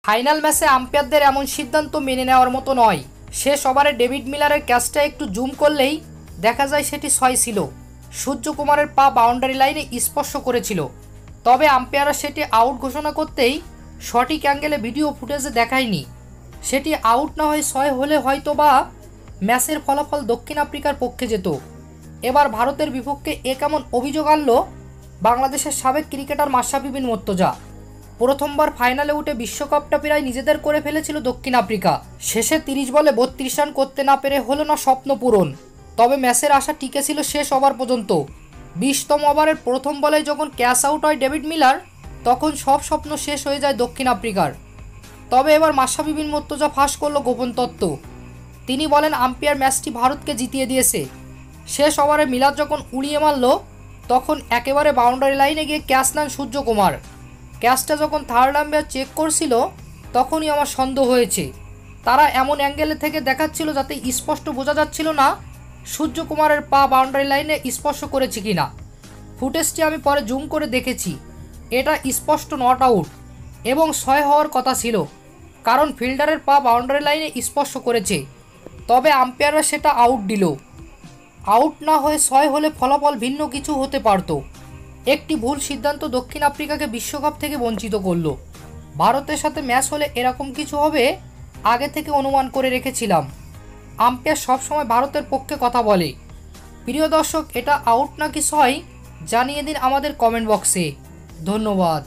Final ম্যাচে আম্পায়ারদের এমন সিদ্ধান্ত মেনে নেওয়ার মতো নয়। শেষ ওভারে ডেভিড মিলারের ক্যাচটা একটু জুম করলেই দেখা যায় সেটি 6 ছিল। সূর্যকুমারের পা বাউন্ডারি লাইনে স্পর্শ করেছিল, তবে আম্পায়াররা সেটি আউট ঘোষণা করতেই সঠিক অ্যাঙ্গেলে ভিডিও ফুটেজে দেখায়নি। সেটি আউট না হয়ে 6 হলে হয়তো বা ম্যাচের ফলাফল দক্ষিণ আফ্রিকার পক্ষে যেত। এবার ভারতের বিপক্ষে কেমন অভিযোগ আনলো বাংলাদেশের সাবেক ক্রিকেটার মাশরাফি বিন মুর্তজা। প্রথমবার ফাইনালে উঠে বিশ্বকাপটা প্রায় নিজেদের করে ফেলেছিল দক্ষিণ আফ্রিকা। শেষে 30 বলে 32 রান করতে না পেরে হলো না স্বপ্ন পূরণ, তবে ম্যাচের আশা টিকে ছিল শেষ ওভার পর্যন্ত। 20তম ওভারের প্রথম বলে যখন ক্যাচ আউট হয় ডেভিড মিলার, তখন সব স্বপ্ন শেষ হয়ে যায় দক্ষিণ আফ্রিকার। তবে এবার মাশরাফি বিন মুর্তজা ফাঁস করলো গোপন তত্ত্ব। তিনি বলেন আম্পায়ার ম্যাচটি ভারতকে জিতিয়ে দিয়েছে। শেষ ওভারে মিলার যখন উড়িয়ে মারল, তখন একেবারে বাউন্ডারি লাইনে গিয়ে ক্যাচ নেন সূর্যকুমার। ক্যাচটা যখন থার্ড আম্পায়ার চেক করছিল, তখনই আমার সন্দেহ হয়েছে। তারা এমন অ্যাঙ্গেলে থেকে দেখাচ্ছিল যাতে স্পষ্ট বোঝা যাচ্ছিল না সূর্যকুমারের পা বাউন্ডারি লাইনে স্পর্শ করেছে কিনা। ফুটেজটি আমি পরে জুম করে দেখেছি, এটা স্পষ্ট নট আউট এবং 6 হওয়ার কথা ছিল, কারণ ফিল্ডারের পা বাউন্ডারি লাইনে স্পর্শ করেছে। তবে আম্পায়াররা সেটা আউট দিল। আউট না হয়ে 6 হলে ফলাফল ভিন্ন কিছু হতে পারত। একটি ভুল সিদ্ধান্ত দক্ষিণ আফ্রিকাকে বিশ্বকাপ থেকে বঞ্চিত করলো। ভারতের সাথে ম্যাচ হলে এরকম কিছু হবে আগে থেকে অনুমান করে রেখেছিলাম। আম্পায়ার সবসময় ভারতের পক্ষে কথা বলে। প্রিয় দর্শক, এটা আউট নাকি 6 জানিয়ে দিন আমাদের কমেন্ট বক্সে। ধন্যবাদ।